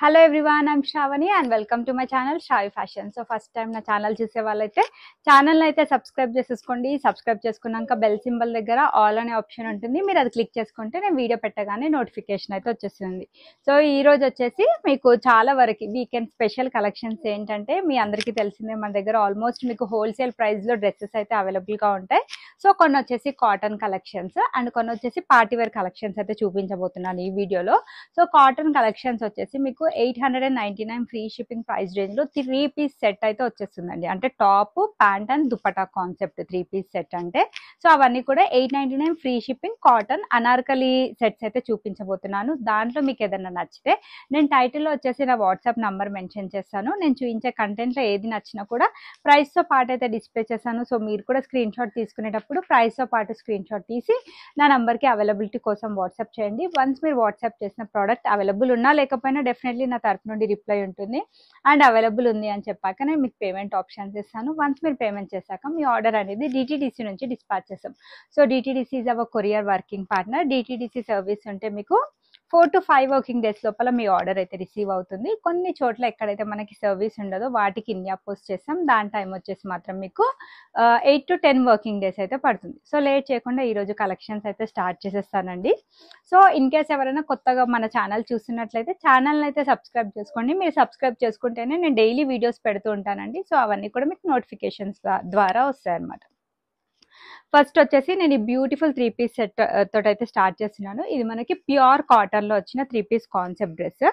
Hello everyone, I'm Shravani and welcome to my channel Shravi fashion. So first time నా channel చూసే వాళ్ళైతే channel అయితే subscribe చేసేసుకోండి. సబ్స్క్రైబ్ చేసుకున్నాక బెల్ సింబల్ దగ్గర ఆల్ అనే ఆప్షన్ ఉంటుంది. మీరు అది క్లిక్ చేసుకుంటే నేను వీడియో పెట్టగానే నోటిఫికేషన్ అయితే వచ్చేస్తుంది. సో ఈ రోజు వచ్చేసి మీకు చాలా వరకు వీకెండ్ స్పెషల్ కలెక్షన్స్ ఏంటంటే, మీ అందరికీ తెలిసిందే మన దగ్గర ఆల్మోస్ట్ మీకు హోల్సేల్ ప్రైస్లో డ్రెస్సెస్ అయితే అవైలబుల్గా ఉంటాయి. సో కొన్ని వచ్చేసి కాటన్ కలెక్షన్స్ అండ్ కొన్ని వచ్చేసి పార్టీవేర్ కలెక్షన్స్ అయితే చూపించబోతున్నాను ఈ వీడియోలో. సో కాటన్ కలెక్షన్స్ వచ్చేసి మీకు 899 ఫ్రీ షిప్పింగ్ ప్రైస్ రేంజ్ లో 3 పీస్ సెట్ అయితే వచ్చేస్తుందండి. అంటే top, pant and dupatta concept 3 piece set అంటే. సో అవన్నీ కూడా 899 free shipping cotton anarkali sets అయితే చూపించబోతున్నాను. దాంట్లో మీకు ఏదైనా నచ్చితే నేను టైటిల్లో వచ్చేసి నా వాట్సాప్ నంబర్ మెన్షన్ చేస్తాను. నేను చూపించే కంటెంట్లో ఏది నచ్చినా కూడా ప్రైస్ తో పాటు అయితే డిస్ప్లే చేశాను. సో మీరు కూడా స్క్రీన్ షాట్ తీసుకునేటప్పుడు ప్రైస్ తో పాటు స్క్రీన్ షాట్ తీసి నా నంబర్కి అవైలబిలిటీ కోసం వాట్సాప్ చేయండి. వన్స్ మీరు వాట్సాప్ చేసిన ప్రోడక్ట్ అవైలబుల్ ఉన్నా లేకపోయినా డెఫినెట్లీ నా తరపు నుండి రిప్లై ఉంటుంది. అండ్ అవైలబుల్ ఉంది అని చెప్పాక నేను మీకు పేమెంట్ ఆప్షన్స్ ఇస్తాను. వన్స్ మీరు పేమెంట్ చేశాక మీ ఆర్డర్ అనేది డిటీడీసీ నుంచి డిస్పాచ్ చేస్తాం. So DTDC is our courier working partner. DTDC service ఉంటే మీకు 4 to 5 వర్కింగ్ డేస్ లోపల మీ ఆర్డర్ అయితే రిసీవ్ అవుతుంది. కొన్ని చోట్ల ఎక్కడైతే మనకి సర్వీస్ ఉండదో వాటికి ఇండియా పోస్ట్ చేస్తాం. దాని టైం వచ్చేసి మాత్రం మీకు 8 to 10 వర్కింగ్ డేస్ అయితే పడుతుంది. సో లేట్ చేయకుండా ఈరోజు కలెక్షన్స్ అయితే స్టార్ట్ చేసేస్తానండి. సో ఇన్ కేస్ ఎవరైనా కొత్తగా మన ఛానల్ చూస్తున్నట్లయితే ఛానల్ని అయితే సబ్స్క్రైబ్ చేసుకోండి. మీరు సబ్స్క్రైబ్ చేసుకుంటేనే నేను డైలీ వీడియోస్ పెడుతూ ఉంటానండి. సో అవన్నీ కూడా మీకు నోటిఫికేషన్స్ ద్వారా వస్తాయి అన్నమాట. ఫస్ట్ వచ్చేసి నేను ఈ బ్యూటిఫుల్ 3 పీస్ సెట్ తోటి అయితే స్టార్ట్ చేస్తున్నాను. ఇది మనకి ప్యూర్ కాటన్ లో వచ్చిన 3 పీస్ కాన్సెప్ట్ డ్రెస్.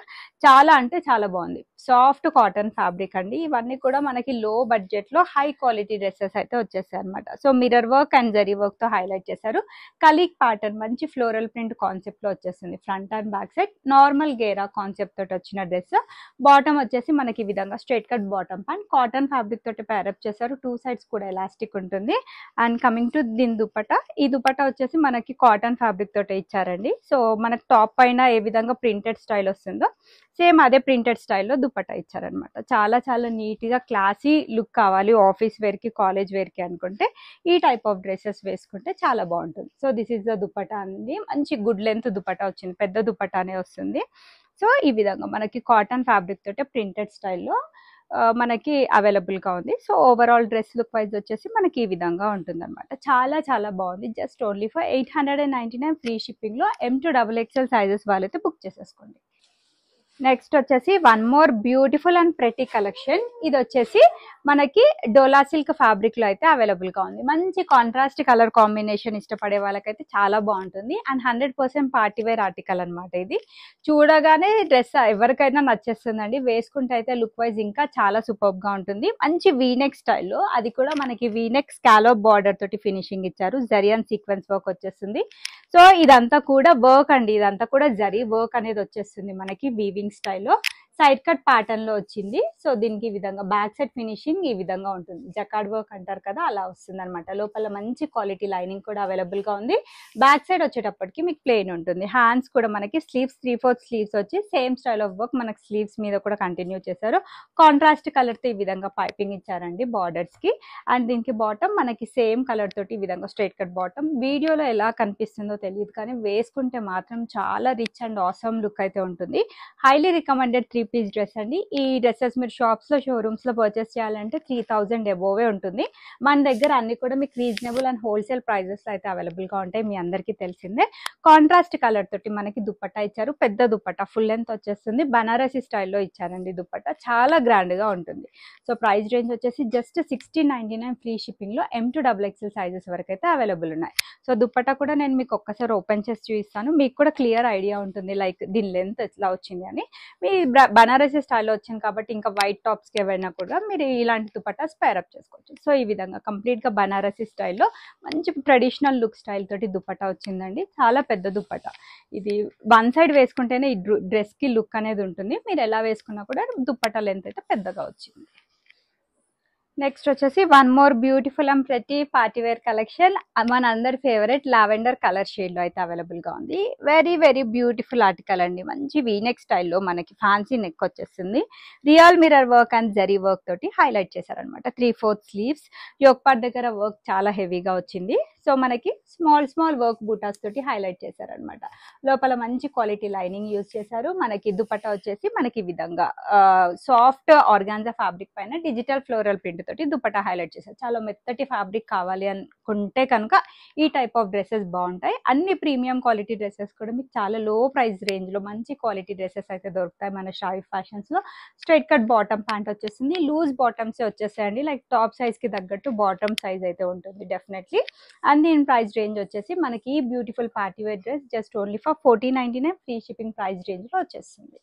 చాలా అంటే చాలా బాగుంది. సాఫ్ట్ కాటన్ ఫ్యాబ్రిక్ అండి. ఇవన్నీ కూడా మనకి లో బడ్జెట్ లో హై క్వాలిటీ డ్రెస్సెస్ అయితే వచ్చేసాయి అనమాట. So mirror work and zari work తో హైలైట్ చేశారు. కలీక్ ప్యాటర్న్ మంచి ఫ్లోరల్ ప్రింట్ కాన్సెప్ట్ లో వచ్చేస్తుంది. Front and back side normal ghera concept తోటి వచ్చిన డ్రెస్. బాటమ్ వచ్చేసి మనకి ఈ విధంగా straight cut bottom and cotton fabric తోటి ప్యారప్ చేశారు. 2 సైడ్స్ కూడా ఎలాస్టిక్ ఉంటుంది. అండ్ కమింగ్ టు దీని దుపట్టా, ఈ దుపట్టా వచ్చేసి మనకి కాటన్ ఫ్యాబ్రిక్ తోటి ఇచ్చారండి. సో మనకి టాప్ పైన ఏ విధంగా ప్రింటెడ్ స్టైల్ వస్తుందో సేమ్ అదే ప్రింటెడ్ స్టైల్లో దుపట్టా ఇచ్చారనమాట. చాలా చాలా నీట్ గా క్లాసీ లుక్ కావాలి ఆఫీస్ వేర్ కి, కాలేజ్ వేర్ కి అనుకుంటే ఈ టైప్ ఆఫ్ డ్రెస్సెస్ వేసుకుంటే చాలా బాగుంటుంది. So this is the dupatta అండి. మంచి గుడ్ లెంత్ దుపట్టా వచ్చింది. పెద్ద దుపట్టానే వస్తుంది. సో ఈ విధంగా మనకి కాటన్ ఫ్యాబ్రిక్ తోటి ప్రింటెడ్ స్టైల్లో మనకి అవైలబుల్గా ఉంది. So overall dress look wise వచ్చేసి మనకి ఈ విధంగా ఉంటుంది అనమాట. చాలా చాలా బాగుంది. జస్ట్ ఓన్లీ ఫర్ 899 ఫ్రీ షిప్పింగ్లో M to XXL సైజెస్ వాళ్ళైతే బుక్ చేసేసుకోండి. నెక్స్ట్ వచ్చేసి one more beautiful and pretty collection. ఇది వచ్చేసి మనకి డోలా సిల్క్ ఫ్యాబ్రిక్ లో అయితే అవైలబుల్ గా ఉంది. మంచి కాంట్రాస్ట్ కలర్ కాంబినేషన్ ఇష్టపడే వాళ్ళకైతే చాలా బాగుంటుంది. అండ్ 100% పార్టీవేర్ ఆర్టికల్ అనమాట. ఇది చూడగానే డ్రెస్ ఎవరికైనా నచ్చేస్తుందండి. వేసుకుంటే అయితే లుక్ వైజ్ ఇంకా చాలా సూపర్ గా ఉంటుంది. మంచి వీనెక్ స్టైల్లో, అది కూడా మనకి వీనెక్ స్కాలోప్ బార్డర్ తోటి ఫినిషింగ్ ఇచ్చారు. జరియన్ సీక్వెన్స్ వర్క్ వచ్చేస్తుంది. సో ఇదంతా కూడా వర్క్ అండి. ఇదంతా కూడా జరీ వర్క్ అనేది వచ్చేస్తుంది మనకి వీవింగ్ స్టైల్లో. సైడ్ కట్ ప్యాటర్న్ లో వచ్చింది. సో దీనికి ఈ విధంగా బ్యాక్ సైడ్ ఫినిషింగ్ ఈ విధంగా ఉంటుంది. జకార్డ్ వర్క్ అంటారు కదా, అలా వస్తుంది అనమాట. లోపల మంచి క్వాలిటీ లైనింగ్ కూడా అవైలబుల్ గా ఉంది. బ్యాక్ సైడ్ వచ్చేటప్పటికి మీకు ప్లెయిన్ ఉంటుంది. హ్యాండ్స్ కూడా మనకి స్లీవ్స్ 3/4 స్లీవ్స్ వచ్చి సేమ్ స్టైల్ ఆఫ్ వర్క్ మనకి స్లీవ్స్ మీద కూడా కంటిన్యూ చేశారు. కాంట్రాస్ట్ కలర్ తో ఈ విధంగా పైపింగ్ ఇచ్చారండి బార్డర్స్ కి. అండ్ దీనికి బాటమ్ మనకి సేమ్ కలర్ తోటి ఈ విధంగా స్ట్రైట్ కట్ బాటమ్. వీడియోలో ఎలా కనిపిస్తుందో తెలియదు కానీ వేసుకుంటే మాత్రం చాలా రిచ్ అండ్ ఆసమ్ లుక్ అయితే ఉంటుంది. హైలీ రికమెండెడ్ 3 పీస్ డ్రెస్ అండి. ఈ డ్రెస్సెస్ మీరు షాప్స్ లో, షోరూమ్స్ లో పర్చేస్ చేయాలంటే 3000 అబోవే ఉంటుంది. మన దగ్గర అన్ని కూడా మీకు రీజనబుల్ అండ్ హోల్సేల్ ప్రైజెస్ లో అయితే అవైలబుల్ గా ఉంటాయి. మీ అందరికీ తెలిసిందే. కాంట్రాస్ట్ కలర్ తోటి మనకి దుపట్టా ఇచ్చారు. పెద్ద దుపట్టా ఫుల్ లెంత్ వచ్చేస్తుంది. బనారసి స్టైల్లో ఇచ్చారండి దుపట్టా. చాలా గ్రాండ్ గా ఉంటుంది. సో ప్రైస్ రేంజ్ వచ్చేసి జస్ట్ 1699 ఫ్రీ షిప్పింగ్ లో M to XXL సైజెస్ వరకు అయితే అవైలబుల్ ఉన్నాయి. సో దుపట్టా కూడా నేను మీకు ఒక్కసారి ఓపెన్ చేసి చూపిస్తాను. మీకు కూడా క్లియర్ ఐడియా ఉంటుంది లైక్ దీని లెంత్ ఎట్లా వచ్చింది అని. మీ బనారసి స్టైల్లో వచ్చింది కాబట్టి ఇంకా వైట్ టాప్స్ కి ఏవైనా కూడా మీరు ఇలాంటి దుపట్టాస్ పేరప్ చేసుకోవచ్చు. సో ఈ విధంగా కంప్లీట్ గా బనారసి స్టైల్లో మంచి ట్రెడిషనల్ లుక్ స్టైల్ తోటి దుపట్టా వచ్చిందండి. చాలా పెద్ద దుపట్టా. ఇది వన్ సైడ్ వేసుకుంటేనే ఈ డ్రెస్ కి లుక్ అనేది ఉంటుంది. మీరు ఎలా వేసుకున్నా కూడా దుపట్టా లెంత్ అయితే పెద్దగా వచ్చింది. నెక్స్ట్ వచ్చేసి వన్ మోర్ బ్యూటిఫుల్ అండ్ ప్రతి పార్టీవేర్ కలెక్షన్. మన అందరి ఫేవరెట్ లావెండర్ కలర్ షేడ్ లో అయితే అవైలబుల్ గా ఉంది. వెరీ వెరీ బ్యూటిఫుల్ ఆర్టికల్ అండి. మంచి వీనెక్ స్టైల్లో మనకి ఫ్యాన్సీ నెక్ వచ్చేస్తుంది. Real mirror work and zari work తోటి హైలైట్ చేశారనమాట. 3/4 స్లీవ్స్. యోక్ పార్ట్ దగ్గర వర్క్ చాలా హెవీగా వచ్చింది. సో మనకి స్మాల్ వర్క్ బూటాస్ తోటి హైలైట్ చేశారనమాట. లోపల మంచి క్వాలిటీ లైనింగ్ యూజ్ చేశారు. మనకి దుపట్టా వచ్చేసి మనకి ఈ విధంగా సాఫ్ట్ ఆర్గాన్జా ఫ్యాబ్రిక్ పైన డిజిటల్ ఫ్లోరల్ ప్రింట్ తోటి దుపట్టా హైలైట్ చేశారు. చాలా మెత్తటి ఫ్యాబ్రిక్ కావాలి అనుకుంటే కనుక ఈ టైప్ ఆఫ్ డ్రెస్సెస్ బాగుంటాయి. అన్ని ప్రీమియం క్వాలిటీ డ్రెస్సెస్ కూడా మీకు చాలా లో ప్రైస్ రేంజ్ లో మంచి క్వాలిటీ డ్రెస్సెస్ అయితే దొరుకుతాయి మన షాయి ఫ్యాషన్స్ లో. స్ట్రైట్ కట్ బాటమ్ ప్యాంట్ వచ్చేసింది. లూజ్ బాటమ్స్ వచ్చేసాయండి, లైక్ టాప్ సైజ్ కి తగ్గట్టు బాటమ్ సైజ్ అయితే ఉంటుంది డెఫినెట్లీ. అండ్ దీని ప్రైస్ రేంజ్ వచ్చేసి మనకి beautiful party wear dress just only for 1499 free shipping price range లో వచ్చేస్తుంది.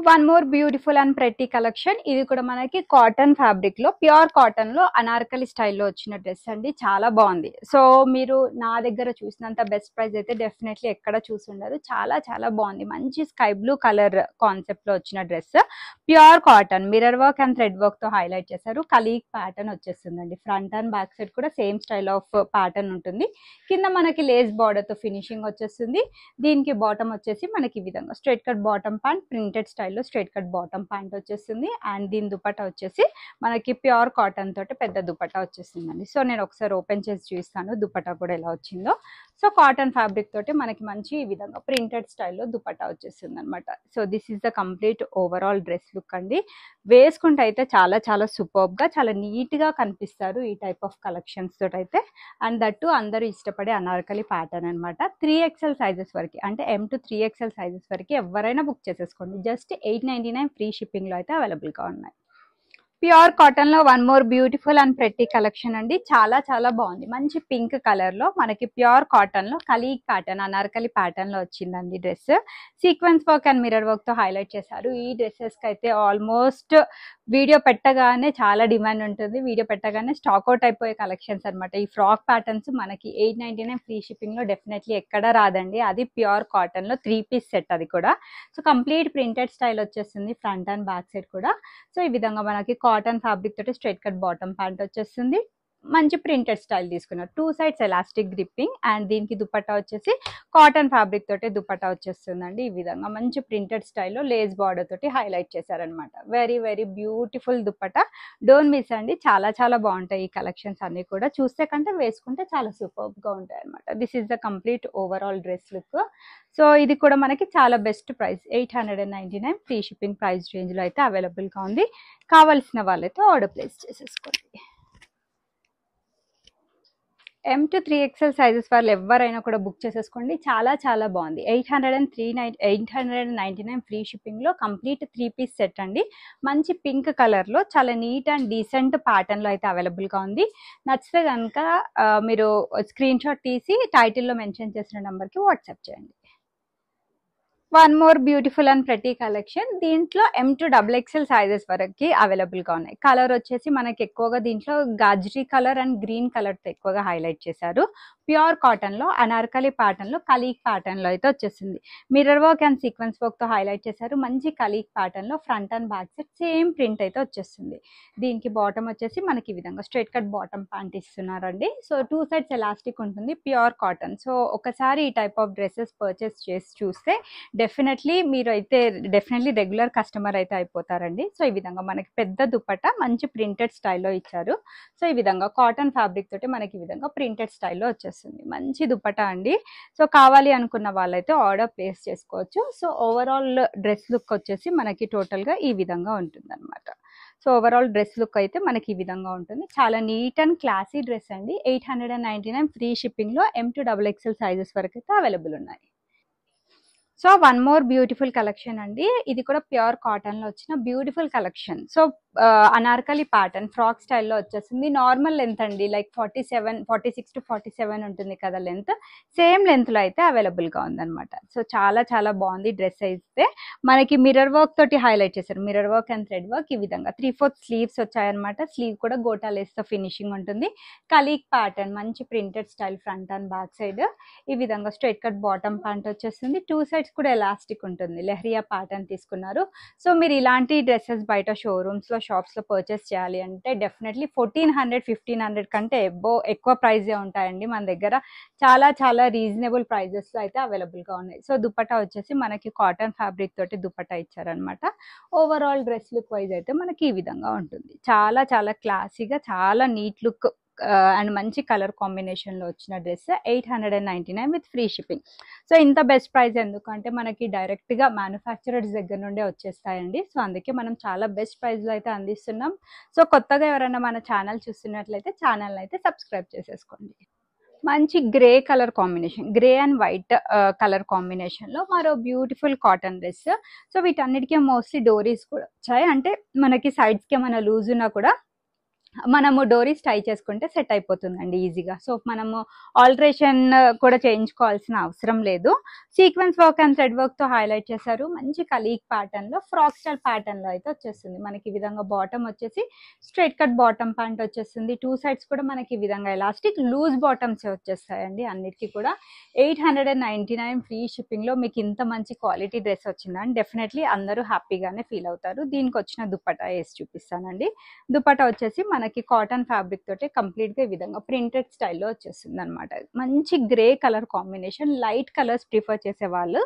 One more beautiful and pretty collection. ఇది కూడా మనకి కాటన్ ఫ్యాబ్రిక్ లో, ప్యూర్ కాటన్ లో అనార్కలి స్టైల్లో వచ్చిన డ్రెస్ అండి. చాలా బాగుంది. సో మీరు నా దగ్గర చూసినంత బెస్ట్ ప్రైస్ అయితే డెఫినెట్లీ ఎక్కడ చూసుండరు. చాలా చాలా బాగుంది. మంచి స్కై బ్లూ కలర్ కాన్సెప్ట్ లో వచ్చిన dress, pure cotton, mirror work and thread work తో హైలైట్ చేశారు. కలీక్ ప్యాటర్న్ వచ్చేస్తుందండి. ఫ్రంట్ అండ్ బ్యాక్ సైడ్ కూడా సేమ్ స్టైల్ ఆఫ్ ప్యాటర్న్ ఉంటుంది. కింద మనకి లేస్ బార్డర్ తో ఫినిషింగ్ వచ్చేస్తుంది. దీనికి బాటమ్ వచ్చేసి మనకి ఈ విధంగా straight cut bottom pant, printed స్టైల్లో స్ట్రైట్ కట్ బాటమ్ ప్యాంట్ వచ్చేస్తుంది. అండ్ దీని దుపట్టా వచ్చేసి మనకి ప్యూర్ కాటన్ తోటి పెద్ద దుపట్టా వచ్చేస్తుందండి. సో నేను ఒకసారి ఓపెన్ చేసి చూస్తాను దుపట్టా కూడా ఎలా వచ్చిందో. సో కాటన్ ఫ్యాబ్రిక్ తోటి మనకి మంచి ఈ విధంగా ప్రింటెడ్ స్టైల్లో దుపట్టా వచ్చేస్తుంది అనమాట. So this is the complete overall dress look అండి. వేసుకుంటే అయితే చాలా చాలా సూపర్బ్ గా, చాలా నీట్ గా కనిపిస్తారు ఈ టైప్ ఆఫ్ కలెక్షన్స్ తోటి అయితే. అండ్ దట్టు అందరూ ఇష్టపడే అనార్కలి ప్యాటర్న్ అనమాట. 3XL సైజెస్ వరకు, అంటే M to 3XL సైజెస్ వరకు ఎవరైనా బుక్ చేసేసుకోండి. జస్ట్ 899 ఫ్రీ షిప్పింగ్ లో అయితే అవైలబుల్ గా ఉన్నాయి. ప్యూర్ కాటన్ లో one more beautiful and pretty collection అండి. చాలా చాలా బాగుంది. మంచి పింక్ కలర్ లో మనకి ప్యూర్ కాటన్ లో కలీగ్ ప్యాటర్న్, అనార్కలి ప్యాటర్న్ లో వచ్చిందండి dress. Sequence work and mirror work తో హైలైట్ చేశారు. ఈ డ్రెస్సెస్ కి అయితే ఆల్మోస్ట్ వీడియో పెట్టగానే చాలా డిమాండ్ ఉంటుంది. వీడియో పెట్టగానే స్టాక్అవుట్ అయిపోయే కలెక్షన్స్ అనమాట. ఈ ఫ్రాక్ ప్యాటర్న్స్ మనకి 899 ఫ్రీ షిప్పింగ్ లో డెఫినెట్లీ ఎక్కడ రాదండి. అది ప్యూర్ కాటన్ లో 3 పీస్ సెట్ అది కూడా. సో కంప్లీట్ ప్రింటెడ్ స్టైల్ వచ్చేస్తుంది ఫ్రంట్ అండ్ బ్యాక్ సైడ్ కూడా. సో ఈ విధంగా మనకి కాటన్ ఫ్యాబ్రిక్ తోటి స్ట్రైట్ కట్ బాటమ్ ప్యాంట్ వచ్చేస్తుంది. మంచి ప్రింటెడ్ స్టైల్ తీసుకున్నారు. 2 సైడ్స్ ఎలాస్టిక్ గ్రిప్పింగ్. అండ్ దీనికి దుపట్టా వచ్చేసి కాటన్ ఫ్యాబ్రిక్ తోటి దుపట్టా వచ్చేస్తుందండి. ఈ విధంగా మంచి ప్రింటెడ్ స్టైల్లో లేస్ బార్డర్ తోటి హైలైట్ చేశారనమాట. Very very beautiful dupatta. Don't miss అండి. చాలా చాలా బాగుంటాయి ఈ కలెక్షన్స్ అన్ని కూడా. చూస్తే కంటే వేసుకుంటే చాలా సూపర్బ్ గా ఉంటాయి అనమాట. This is the complete overall dress look. So ఇది కూడా మనకి చాలా best price, 899 free shipping price range లో అయితే అవైలబుల్ గా ఉంది. కావాల్సిన వాళ్ళైతే ఆర్డర్ ప్లేస్ చేసేసుకోండి. M to 3XL సైజెస్ వాళ్ళు ఎవరైనా కూడా బుక్ చేసేసుకోండి. చాలా చాలా బాగుంది. 899 ఫ్రీ షిప్పింగ్ లో కంప్లీట్ 3 పీస్ సెట్ అండి. మంచి పింక్ కలర్ లో చాలా నీట్ అండ్ డీసెంట్ ప్యాటర్న్ లో అయితే అవైలబుల్ గా ఉంది. నచ్చితే కనుక మీరు స్క్రీన్ షాట్ తీసి టైటిల్లో మెన్షన్ చేసిన నెంబర్ కి వాట్సాప్ చేయండి. One more beautiful and pretty collection. దీంట్లో M to XXL సైజెస్ వరకు అవైలబుల్ గా ఉన్నాయి. కలర్ వచ్చేసి మనకి ఎక్కువగా దీంట్లో గాజరీ కలర్ అండ్ గ్రీన్ కలర్ తో ఎక్కువగా హైలైట్ చేశారు. ప్యూర్ కాటన్ లో అనార్కలి ప్యాటర్న్ లో కలీక్ ప్యాటర్న్ లో అయితే వచ్చేసింది. Mirror work and sequence work తో హైలైట్ చేశారు. మంచి కలీక్ ప్యాటర్న్ లో front and back side same print అయితే వచ్చేస్తుంది. దీనికి బాటమ్ వచ్చేసి మనకి ఈ విధంగా స్ట్రైట్ కట్ బాటమ్ ప్యాంట్ ఇస్తున్నారండి. సో 2 సైడ్స్ ఎలాస్టిక్ ఉంటుంది. Pure cotton. సో ఒకసారి ఈ టైప్ ఆఫ్ డ్రెస్సెస్ పర్చేస్ చేసి చూస్తే డెఫినెట్లీ మీరు అయితే రెగ్యులర్ కస్టమర్ అయితే అయిపోతారండి. సో ఈ విధంగా మనకి పెద్ద దుపట్టా మంచి ప్రింటెడ్ స్టైల్లో ఇచ్చారు. సో ఈ విధంగా కాటన్ ఫ్యాబ్రిక్ తోటి మనకి ఈ విధంగా ప్రింటెడ్ స్టైల్లో వచ్చేస్తుంది. మంచి దుపట్టా అండి. సో కావాలి అనుకున్న వాళ్ళైతే ఆర్డర్ ప్లేస్ చేసుకోవచ్చు. సో ఓవరాల్ డ్రెస్ లుక్ వచ్చేసి మనకి టోటల్ గా ఈ విధంగా ఉంటుంది అనమాట. సో ఓవరాల్ డ్రెస్ లుక్ అయితే మనకి ఈ విధంగా ఉంటుంది. చాలా నీట్ అండ్ క్లాసీ డ్రెస్ అండి. 899 ఫ్రీ షిప్పింగ్ లో M to XXL సైజెస్ వరకు అయితే అవైలబుల్ ఉన్నాయి. So one more beautiful collection అండి. ఇది కూడా ప్యూర్ కాటన్ లో వచ్చిన beautiful collection. So Anarkali pattern frock స్టైల్లో వచ్చేసింది. నార్మల్ లెంత్ అండి, లైక్ 46 to 47 ఉంటుంది కదా లెంత్. సేమ్ లెంత్ లో అయితే అవైలబుల్ గా ఉందన్నమాట. సో చాలా చాలా బాగుంది డ్రెస్ అయితే. మనకి మిర్రర్ వర్క్ తోటి హైలైట్ చేశారు. Mirror work and thread work. ఈ విధంగా 3/4 స్లీవ్స్ వచ్చాయన్నమాట. స్లీవ్ కూడా గోటా లేస్ తో ఫినిషింగ్ ఉంటుంది. కలీక్ ప్యాటర్న్ మంచి printed style front and back side. ఈ విధంగా స్ట్రైట్ కట్ బాటమ్ ప్యాంట్ వచ్చేస్తుంది. 2 సైడ్స్ కూడా ఎలాస్టిక్ ఉంటుంది. లెహరియా ప్యాటర్న్ తీసుకున్నారు. సో మీరు ఇలాంటి డ్రెస్సెస్ బయట షోరూమ్స్ లో షాప్స్ లో పర్చేస్ చేయాలి అంటే డెఫినెట్లీ 1400-1500 కంటే ఎక్కువ ప్రైజే ఉంటాయండి. మన దగ్గర చాలా చాలా రీజనబుల్ ప్రైజెస్ లో అయితే అవైలబుల్ గా ఉన్నాయి. సో దుపట్టా వచ్చేసి మనకి కాటన్ ఫ్యాబ్రిక్ తోటి దుపట్టా ఇచ్చారనమాట. ఓవరాల్ డ్రెస్ లుక్ వైజ్ అయితే మనకి ఈ విధంగా ఉంటుంది. చాలా చాలా క్లాసీగా చాలా నీట్ లుక్ అండ్ మంచి కలర్ కాంబినేషన్లో వచ్చిన dress 899 with free shipping. So ఇంత బెస్ట్ ప్రైస్ ఎందుకంటే మనకి డైరెక్ట్గా మ్యానుఫ్యాక్చరర్స్ దగ్గర నుండే వచ్చేస్తాయండి. సో అందుకే మనం చాలా బెస్ట్ ప్రైస్లో అయితే అందిస్తున్నాం. సో కొత్తగా ఎవరైనా మన ఛానల్ చూస్తున్నట్లయితే ఛానల్ అయితే సబ్స్క్రైబ్ చేసేసుకోండి. మంచి grey colour combination, grey and white colour కాంబినేషన్లో మరో బ్యూటిఫుల్ కాటన్ డ్రెస్. సో వీటన్నిటికీ మోస్ట్లీ డోరీస్ కూడా వచ్చాయి. అంటే మనకి సైడ్స్కి ఏమైనా లూజ్ ఉన్నా కూడా మనము డోరీస్ టై చేసుకుంటే సెట్ అయిపోతుందండి ఈజీగా. సో మనము ఆల్టరేషన్ కూడా చేయించుకోవాల్సిన అవసరం లేదు. సీక్వెన్స్ వర్క్ అండ్ థ్రెడ్ వర్క్తో హైలైట్ చేశారు. మంచి కలీక్ ప్యాటర్న్లో ఫ్రాక్ స్టైల్ ప్యాటర్న్లో అయితే వచ్చేస్తుంది. మనకి ఈ విధంగా బాటమ్ వచ్చేసి స్ట్రైట్ కట్ బాటమ్ ప్యాంట్ వచ్చేస్తుంది. 2 సైడ్స్ కూడా మనకి ఈ విధంగా ఎలాస్టిక్ లూజ్ బాటమ్స్ వచ్చేస్తాయండి. అన్నిటికీ కూడా 899 ఫ్రీ షిప్పింగ్లో మీకు ఇంత మంచి క్వాలిటీ డ్రెస్ వచ్చిందని డెఫినెట్లీ అందరూ హ్యాపీగానే ఫీల్ అవుతారు. దీనికి వచ్చిన దుప్పటా వేసి చూపిస్తానండి. దుప్పటా వచ్చేసి మనకి కాటన్ ఫ్యాబ్రిక్ తోటి కంప్లీట్గా ఈ విధంగా ప్రింటెడ్ స్టైల్లో వచ్చేస్తుంది అనమాట. మంచి grey colour combination, light colours prefer చేసే వాళ్ళు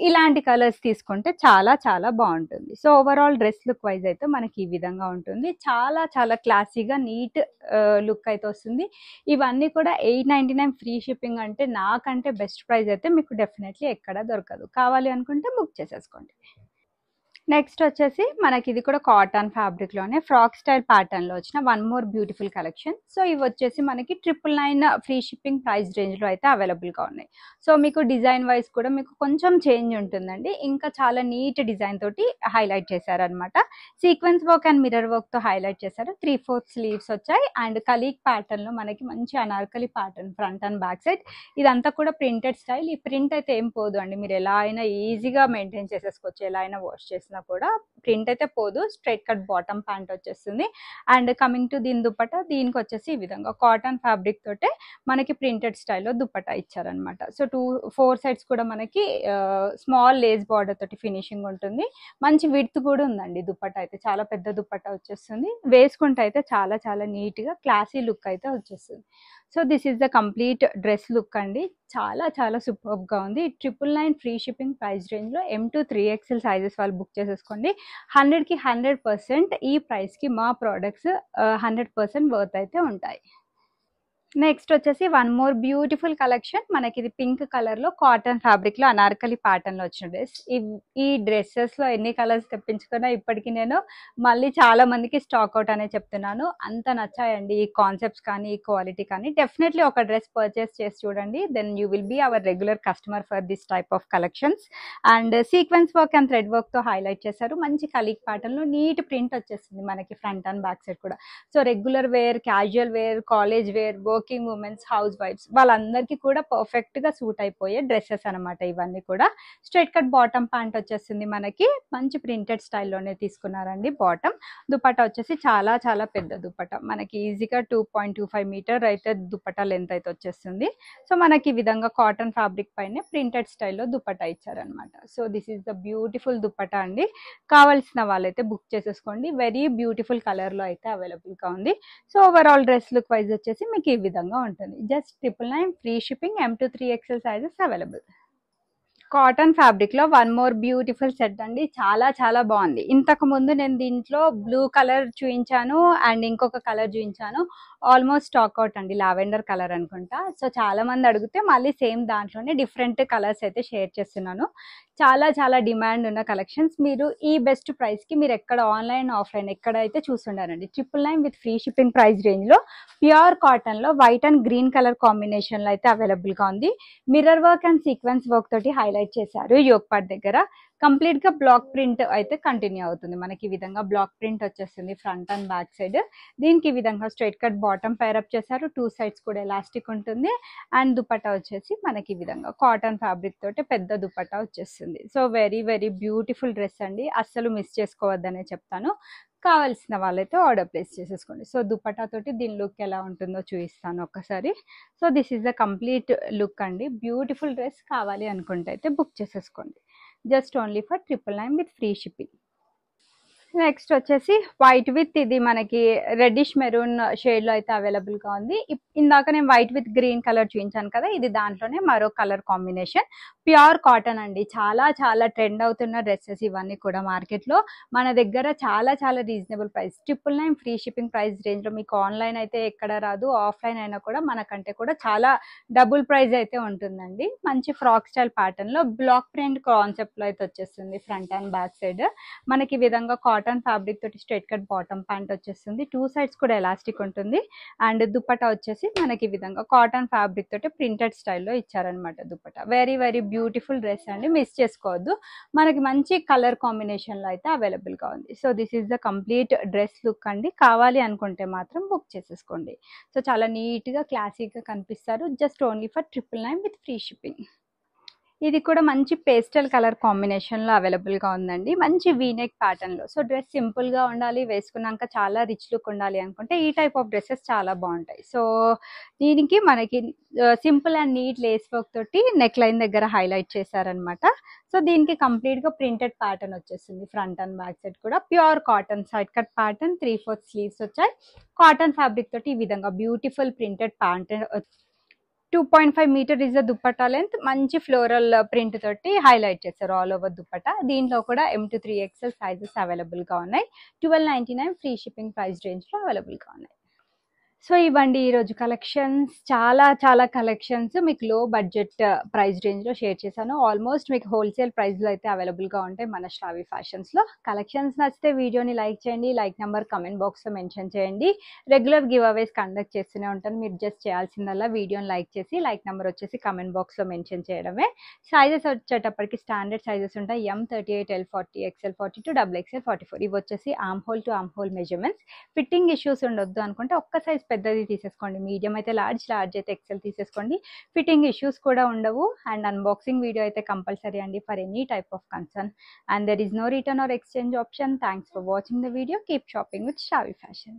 ఇలాంటి కలర్స్ తీసుకుంటే చాలా చాలా బాగుంటుంది. So overall dress look wise అయితే మనకి ఈ విధంగా ఉంటుంది. చాలా చాలా క్లాసీగా నీట్ లుక్ అయితే వస్తుంది. ఇవన్నీ కూడా 899 ఫ్రీ షిప్పింగ్ అంటే నాకంటే బెస్ట్ ప్రైస్ అయితే మీకు డెఫినెట్లీ ఎక్కడ దొరకదు. కావాలి అనుకుంటే బుక్ చేసేసుకోండి. నెక్స్ట్ వచ్చేసి మనకి ఇది కూడా కాటన్ ఫ్యాబ్రిక్లోనే ఫ్రాక్ స్టైల్ ప్యాటర్న్లో వచ్చిన one more beautiful collection. So ఇవి వచ్చేసి మనకి 999 ఫ్రీ షిప్పింగ్ ప్రైస్ రేంజ్లో అయితే అవైలబుల్గా ఉన్నాయి. సో మీకు డిజైన్ వైజ్ కూడా మీకు కొంచెం చేంజ్ ఉంటుందండి. ఇంకా చాలా నీట్ డిజైన్ తోటి హైలైట్ చేశారనమాట. సీక్వెన్స్ వర్క్ అండ్ మిర్రర్ వర్క్తో హైలైట్ చేశారు. 3/4 స్లీవ్స్ వచ్చాయి అండ్ కలీక్ ప్యాటర్న్లో మనకి మంచి Anarkali pattern front and back side. ఇదంతా కూడా ప్రింటెడ్ స్టైల్. ఈ ప్రింట్ అయితే ఏం పోదు అండి. మీరు ఎలా అయినా ఈజీగా మెయింటైన్ చేసేసుకోవచ్చు. ఎలా అయినా వాష్ చేసిన కూడా ప్రింట్ అయితే పోదు. స్ట్రైట్ కట్ బాటమ్ ప్యాంట్ వచ్చేస్తుంది. అండ్ కమింగ్ టు దీని దుపట్టా, దీనికి వచ్చేసి ఈ విధంగా కాటన్ ఫ్యాబ్రిక్ తోటే మనకి ప్రింటెడ్ స్టైల్లో దుపట్టా ఇచ్చారనమాట. సో 4 సైడ్స్ కూడా మనకి స్మాల్ లేస్ బార్డర్ తోటి ఫినిషింగ్ ఉంటుంది. మంచి విడ్త్ కూడా ఉందండి. దుపట్టా అయితే చాలా పెద్ద దుపట్టా వచ్చేస్తుంది. వేసుకుంటే అయితే చాలా చాలా నీట్గా క్లాసీ లుక్ అయితే వచ్చేస్తుంది. So this is the complete dress look అండి. చాలా చాలా సూపర్గా ఉంది. 999 ఫ్రీ షిప్పింగ్ ప్రైస్ రేంజ్లో M to 3XL సైజెస్ వాళ్ళు బుక్ చేసేసుకోండి. 100కి 100% ఈ ప్రైస్కి మా ప్రోడక్ట్స్ 100% వర్త్ అయితే ఉంటాయి. నెక్స్ట్ వచ్చేసి వన్ మోర్ బ్యూటిఫుల్ కలెక్షన్. మనకి ఇది పింక్ కలర్లో కాటన్ ఫ్యాబ్రిక్లో అనార్కలి ప్యాటర్న్లో వచ్చిన డ్రెస్. ఈ డ్రెస్సెస్లో ఎన్ని కలర్స్ తెప్పించుకున్నా ఇప్పటికీ నేను మళ్ళీ చాలా మందికి స్టాక్ అవుట్ అనే చెప్తున్నాను. అంత నచ్చాయండి ఈ కాన్సెప్ట్స్ కానీ ఈ క్వాలిటీ కానీ. డెఫినెట్లీ ఒక డ్రెస్ పర్చేస్ చేసి చూడండి. Then you will be our regular customer for this type of collections. And sequence work and thread వర్క్తో హైలైట్ చేశారు. మంచి కలీక్ ప్యాటర్న్లో నీట్ ప్రింట్ వచ్చేస్తుంది మనకి ఫ్రంట్ అండ్ బ్యాక్ సైడ్ కూడా. So regular wear, casual wear, college wear, working womens, house wives వాళ్ళందరికీ కూడా పర్ఫెక్ట్గా సూట్ అయిపోయే డ్రెస్సెస్ అనమాట ఇవన్నీ కూడా. స్ట్రైట్ కట్ బాటమ్ ప్యాంట్ వచ్చేస్తుంది మనకి. మంచి ప్రింటెడ్ స్టైల్లోనే తీసుకున్నారండి బాటమ్. దుపట్టా వచ్చేసి చాలా చాలా పెద్ద దుపట్టా. మనకి ఈజీగా 2.25 మీటర్ అయితే దుపట్టా లెంత్ అయితే వచ్చేస్తుంది. సో మనకి ఈ విధంగా కాటన్ ఫ్యాబ్రిక్ పైన ప్రింటెడ్ స్టైల్లో దుపట్టా ఇచ్చారనమాట. So this is the beautiful dupatta అండి. కావాల్సిన వాళ్ళైతే బుక్ చేసేసుకోండి. వెరీ బ్యూటిఫుల్ కలర్లో అయితే అవైలబుల్గా ఉంది. So overall dress look wise వచ్చేసి మీకు ఈ విధంగా ఉంటుంది. Just 999 free shipping, M to 3XL sizes available. Cotton fabric లో వన్ మోర్ బ్యూటిఫుల్ సెట్ అండి. చాలా చాలా బాగుంది. ఇంతకు ముందు నేను దీంట్లో బ్లూ కలర్ చూపించాను అండ్ ఇంకొక కలర్ చూపించాను. ఆల్మోస్ట్ స్టాక్ అవుట్ అండి. లావెండర్ కలర్ అనుకుంటా. సో చాలా మంది అడిగితే మళ్ళీ సేమ్ దాంట్లోనే డిఫరెంట్ కలర్స్ అయితే షేర్ చేస్తున్నాను. చాలా చాలా డిమాండ్ ఉన్న కలెక్షన్స్. మీరు ఈ బెస్ట్ ప్రైస్ కి మీరు ఎక్కడ ఆన్లైన్ ఆఫ్లైన్ ఎక్కడైతే చూస్తుండారండి. 999 with free shipping price range లో ప్యూర్ కాటన్ లో white and green colour combination లో అయితే అవైలబుల్ గా ఉంది. Mirror work and sequence work తోటి హైలైట్ చేశారు. యోక్ పార్ట్ దగ్గర కంప్లీట్ గా బ్లాక్ ప్రింట్ అయితే కంటిన్యూ అవుతుంది. మనకి ఈ విధంగా బ్లాక్ ప్రింట్ వచ్చేస్తుంది ఫ్రంట్ అండ్ బ్యాక్ సైడ్. దీనికి ఈ విధంగా స్ట్రైట్ కట్ బాటమ్ పేరప్ చేశారు. 2 సైడ్స్ కూడా ఎలాస్టిక్ ఉంటుంది. అండ్ దుపట్టా వచ్చేసి మనకి ఈ విధంగా కాటన్ ఫ్యాబ్రిక్ తోటి పెద్ద దుపట్టా వచ్చేస్తుంది. So very very beautiful dress అండి. అస్సలు మిస్ చేసుకోవద్దనే చెప్తాను. కావాల్సిన వాళ్ళైతే ఆర్డర్ ప్లేస్ చేసేసుకోండి. సో దుపట్టా తోటి దీని లుక్ ఎలా ఉంటుందో చూపిస్తాను ఒక్కసారి. So this is the complete look అండి. బ్యూటిఫుల్ డ్రెస్ కావాలి అనుకుంటే అయితే బుక్ చేసేసుకోండి. Just only for 999 with free shipping. Next వచ్చేసి వైట్ విత్ ఇది మనకి రెడ్డిష్ మెరూన్ షేడ్ లో అయితే అవైలబుల్ గా ఉంది. ఇందాక నేను వైట్ విత్ గ్రీన్ కలర్ చూపించాను కదా, ఇది దాంట్లోనే మరో కలర్ కాంబినేషన్. ప్యూర్ కాటన్ అండి. చాలా చాలా ట్రెండ్ అవుతున్న డ్రెస్సెస్ ఇవన్నీ కూడా మార్కెట్లో. మన దగ్గర చాలా చాలా reasonable price, 999 free shipping price రేంజ్లో మీకు ఆన్లైన్ అయితే ఎక్కడ రాదు, ఆఫ్లైన్ అయినా కూడా మనకంటే కూడా చాలా డబుల్ ప్రైస్ అయితే ఉంటుందండి. మంచి ఫ్రాక్ స్టైల్ ప్యాటర్న్లో బ్లాక్ ప్రింట్ కాన్సెప్ట్లో అయితే వచ్చేస్తుంది. ఫ్రంట్ అండ్ బ్యాక్ సైడ్ మనకి ఈ విధంగా కాటన్ ఫ్యాబ్రిక్ తోటి స్ట్రైట్ కట్ బాటమ్ ప్యాంట్ వచ్చేస్తుంది. 2 సైడ్స్ కూడా ఎలాస్టిక్ ఉంటుంది. అండ్ దుపట్టా వచ్చేసి మనకి ఈ విధంగా కాటన్ ఫ్యాబ్రిక్ తోటి ప్రింటెడ్ స్టైల్లో ఇచ్చారనమాట dupatta. Very very beautiful dress అండి, మిస్ చేసుకోవద్దు. మనకి మంచి కలర్ కాంబినేషన్లో అయితే అవైలబుల్గా ఉంది. So this is the complete dress look అండి. కావాలి అనుకుంటే మాత్రం బుక్ చేసేసుకోండి. సో చాలా నీట్గా క్లాసీగా కనిపిస్తారు. Just only for 999 with free shipping. ఇది కూడా మంచి పేస్టల్ కలర్ కాంబినేషన్లో అవైలబుల్గా ఉందండి. మంచి వీనెక్ ప్యాటర్న్లో. సో డ్రెస్ సింపుల్గా ఉండాలి, వేసుకున్నాక చాలా రిచ్ లుక్ ఉండాలి అనుకుంటే ఈ టైప్ ఆఫ్ డ్రెస్సెస్ చాలా బాగుంటాయి. సో దీనికి మనకి simple and neat lace work తోటి నెక్ లైన్ దగ్గర హైలైట్ చేశారనమాట. సో దీనికి కంప్లీట్గా ప్రింటెడ్ ప్యాటర్న్ వచ్చేస్తుంది. ఫ్రంట్ అండ్ బ్యాక్ సైడ్ కూడా pure cotton side cut pattern, 3/4 sleeves వచ్చాయి. కాటన్ ఫ్యాబ్రిక్ తోటి ఈ విధంగా beautiful printed pattern. 2.5 metre is the dupatta length. మంచి ఫ్లోరల్ ప్రింట్ తోటి హైలైట్ చేశారు ఆల్ ఓవర్ దుపట్టా. దీంట్లో కూడా M to 3XL సైజెస్ అవైలబుల్గా ఉన్నాయి. 1299 ఫ్రీ షిప్పింగ్ ప్రైస్ రేంజ్లో అవైలబుల్గా ఉన్నాయి. సో ఇవ్వండి ఈరోజు కలెక్షన్స్. చాలా చాలా కలెక్షన్స్ మీకు లో బడ్జెట్ ప్రైస్ రేంజ్లో షేర్ చేశాను. ఆల్మోస్ట్ మీకు హోల్సేల్ ప్రైస్లో అయితే అవైలబుల్గా ఉంటాయి మన శ్రావ్య ఫ్యాషన్స్లో. కలెక్షన్స్ నచ్చితే వీడియోని లైక్ చేయండి. లైక్ నెంబర్ కమెంట్ బాక్స్లో మెన్షన్ చేయండి. రెగ్యులర్ గివ్ అవేస్ కండక్ట్ చేస్తూనే ఉంటాను. మీరు జస్ట్ చేయాల్సిందల్లా వీడియోని లైక్ చేసి లైక్ నెంబర్ వచ్చేసి కమెంట్ బాక్స్లో మెన్షన్ చేయడమే. సైజెస్ వచ్చేటప్పటికి స్టాండర్డ్ సైజెస్ ఉంటాయి. M38, L40, XL42, XXL 44. ఇవి వచ్చేసి arm whole to arm whole measurements. Fitting issues ఉండొద్దు అనుకుంటే ఒక్క సైజ్ పెద్దది తీసేసుకోండి. మీడియం అయితే లార్జ్, లార్జ్ అయితే ఎక్సెల్ తీసేసుకోండి. ఫిట్టింగ్ ఇష్యూస్ కూడా ఉండవు. అండ్ అన్బాక్సింగ్ వీడియో అయితే కంపల్సరీ అండి for any type of concern. And there is no return or exchange option. Thanks for watching the video. Keep shopping with Shravya fashion.